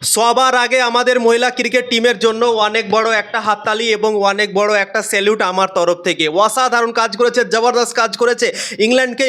সবার আগে আমাদের মহিলা ক্রিকেট টিমের জন্য অনেক বড় একটা হাততালি এবং অনেক বড় একটা স্যালুট আমার তরফ থেকে। অসাধারণ কাজ করেছে, জবরদস্ত কাজ করেছে।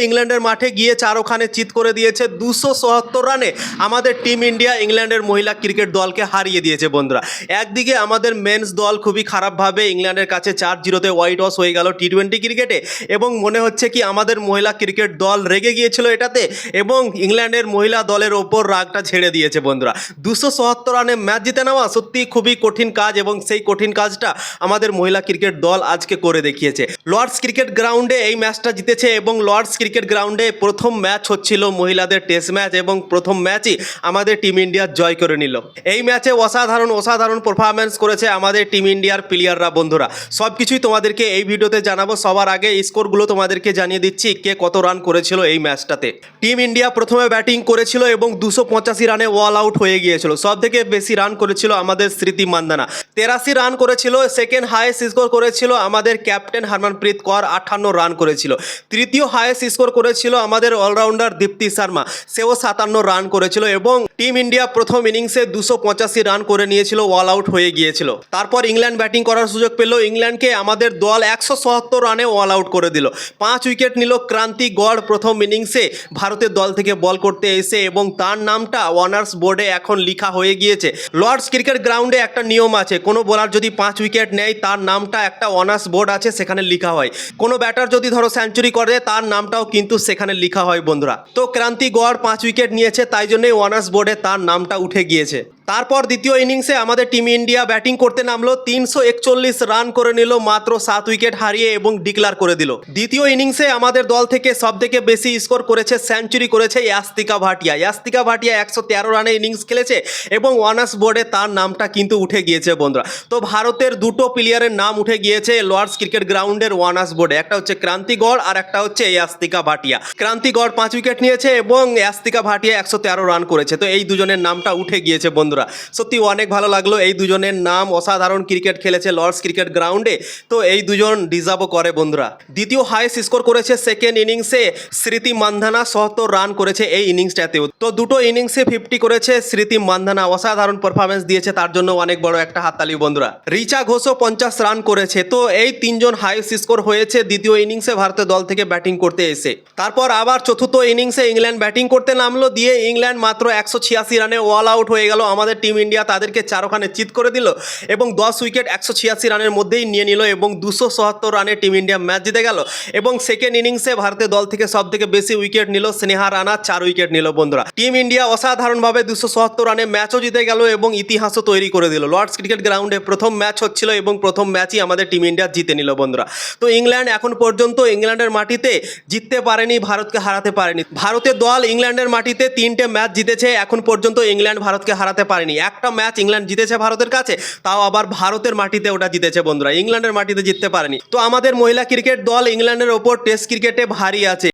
ইংল্যান্ডের মাঠে গিয়ে চারখানে চিৎ করে দিয়েছে। 274 রানে আমাদের টিম ইন্ডিয়া ইংল্যান্ডের মহিলা ক্রিকেট দলকে হারিয়ে দিয়েছে বন্ধুরা। একদিকে আমাদের মেন্স দল খুবই খারাপভাবে ইংল্যান্ডের কাছে 4-0 হোয়াইট ওয়াশ হয়ে গেল টি-20 ক্রিকেটে, এবং মনে হচ্ছে কি আমাদের মহিলা ক্রিকেট দল রেগে গিয়েছিল এটাতে, এবং ইংল্যান্ডের মহিলা দলের ওপর রাগটা ছেড়ে দিয়েছে বন্ধুরা। 274 রানে ম্যাচ জিতে নেওয়া সত্যি খুবই কঠিন কাজ, এবং সেই কঠিন কাজটা আমাদের মহিলা ক্রিকেট দল আজকে করে দেখিয়েছে। লর্ডস ক্রিকেট গ্রাউন্ডে এই ম্যাচটা জিতেছে, এবং লর্ডস ক্রিকেট গ্রাউন্ডে প্রথম ম্যাচ হচ্ছিল মহিলাদের টেস্ট ম্যাচ, এবং প্রথম ম্যাচই আমাদের টিম ইন্ডিয়া জয় করে নিল। এই ম্যাচে অসাধারণ পারফরম্যান্স করেছে আমাদের টিম ইন্ডিয়ার প্লেয়াররা বন্ধুরা। সব কিছুই তোমাদেরকে এই ভিডিওতে জানাবো। সবার আগে স্কোরগুলো তোমাদেরকে জানিয়ে দিচ্ছি কে কত রান করেছিল এই ম্যাচটাতে। টিম ইন্ডিয়া প্রথমে ব্যাটিং করেছিল এবং 285 রানে অল আউট হয়ে গিয়েছিল। সব থেকে বেশি রান করেছিল আমাদের স্মৃতি মান্ধানা, 83 রান করেছিল। সেকেন্ড হাইয়েস্ট স্কোর করেছিল আমাদের ক্যাপ্টেন হরমনপ্রীত কৌর, 58 রান করেছিল। তৃতীয় হাইয়েস্ট স্কোর করেছিল আমাদের অলরাউন্ডার দীপ্তি শর্মা, সেও 57 রান করেছিল। এবং টিম ইন্ডিয়া প্রথম ইনিংসে 285 রান করে নিয়েছিল, অল আউট হয়ে গিয়েছিল। তারপর ইংল্যান্ড ব্যাটিং করার সুযোগ পেল। ইংল্যান্ডকে আমাদের দল 177 রানে অল আউট করে দিল। 5 উইকেট নিল ক্রান্তি গড় প্রথম ইনিংসে ভারতের দল থেকে বল করতে এসে, এবং তার নামটা ওয়ানার্স বোর্ডে এখন লিখা হয়ে গিয়েছে। লর্ডস ক্রিকেট গ্রাউন্ডে একটা নিয়ম আছে, কোনো বোলার যদি 5 উইকেট নেয় তার নামটা একটা ওয়ানার্স বোর্ড আছে সেখানে লিখা হয়। কোনো ব্যাটার যদি ধরো সেঞ্চুরি করে তার নামটাও কিন্তু সেখানে লিখা হয় বন্ধুরা। তো ক্রান্তি গড় 5 উইকেট নিয়েছে, তাই জন্যই ওয়ানার্স বোর্ডে তার নামটা উঠে গিয়েছে। তারপর দ্বিতীয় ইনিংসে আমাদের টিম ইন্ডিয়া ব্যাটিং করতে নামলো, 341 রান করে নিল মাত্র 7 উইকেট হারিয়ে, এবং ডিক্লার করে দিল। দ্বিতীয় ইনিংসে আমাদের দল থেকে সবথেকে বেশি স্কোর করেছে, সেঞ্চুরি করেছে ইয়াস্তিকা ভাটিয়া। 113 রানে ইনিংস খেলেছে, এবং ওয়ানার্স বোর্ডে তার নামটা কিন্তু উঠে গিয়েছে বন্ধুরা। তো ভারতের দুটো প্লেয়ারের নাম উঠে গিয়েছে লর্ডস ক্রিকেট গ্রাউন্ডের ওয়ানার্স বোর্ডে, একটা হচ্ছে ক্রান্তি গড় আর একটা হচ্ছে ইয়াস্তিকা ভাটিয়া। ক্রান্তি গড় 5 উইকেট নিয়েছে এবং ইয়াস্তিকা ভাটিয়া 113 রান করেছে। তো এই দুজনের নামটা উঠে গিয়েছে বন্ধুরা। সত্যি অনেক ভালো লাগলো, এই দুজনের নাম অসাধারণ ক্রিকেট খেলেছে লর্ডস ক্রিকেট গ্রাউন্ডে, তো এই দুজন ডিজার্ভও করে বন্ধুরা। দ্বিতীয় হাইয়েস্ট স্কোর করেছে সেকেন্ড ইনিংসে স্মৃতি মান্ধানা, 77 রান করেছে এই ইনিংসটাতেও। তো দুটো ইনিংসে 50 করেছে স্মৃতি মান্ধানা, অসাধারণ পারফরমেন্স দিয়েছে, তার জন্য অনেক বড় একটা হাততালি বন্ধুরা। রিচা ঘোষও 50 রান করেছে। তো এই তিনজন হাইয়েস্ট স্কোর হয়েছে দ্বিতীয় ইনিংসে ভারতের দল থেকে ব্যাটিং করতে এসে। তারপর আবার চতুর্থ ইনিংসে ইংল্যান্ড ব্যাটিং করতে নামলো, দিয়ে ইংল্যান্ড মাত্র 186 রানে অল আউট হয়ে গেল। আমাদের টিম ইন্ডিয়া তাদেরকে চারখানে চিৎ করে দিল, এবং 10 উইকেট 186 রানের মধ্যেই নিয়ে নিল, এবং 277 রানে টিম ইন্ডিয়া ম্যাচ জিতে গেল। এবং সেকেন্ড ইনিংসে ভারতের দল থেকে সব থেকে বেশি উইকেট নিল স্নেহা রানা, 4 উইকেট নিল বন্ধুরা। টিম ইন্ডিয়া অসাধারণভাবে 277 রানে ম্যাচও জিতে গেল, এবং ইতিহাসও তৈরি করে দিল। লর্ডস ক্রিকেট গ্রাউন্ডে প্রথম ম্যাচ হচ্ছিল, এবং প্রথম ম্যাচই আমাদের টিম ইন্ডিয়া জিতে নিল বন্ধুরা। তো ইংল্যান্ড এখন পর্যন্ত ইংল্যান্ডের মাটিতে জিততে পারেনি, ভারতকে হারাতে পারেনি। ভারতের দল ইংল্যান্ডের মাটিতে 3টে ম্যাচ জিতেছে, এখন পর্যন্ত ইংল্যান্ড ভারতকে হারাতে পারেনি। একটা ম্যাচ ইংল্যান্ড জিতেছে ভারতের কাছে, তাও আবার ভারতের মাটিতে ওটা জিতেছে বন্ধুরা, ইংল্যান্ডের মাটিতে জিততে পারেনি। তো আমাদের মহিলা ক্রিকেট দল ইংল্যান্ডের ওপর টেস্ট ক্রিকেটে ভারী আছে।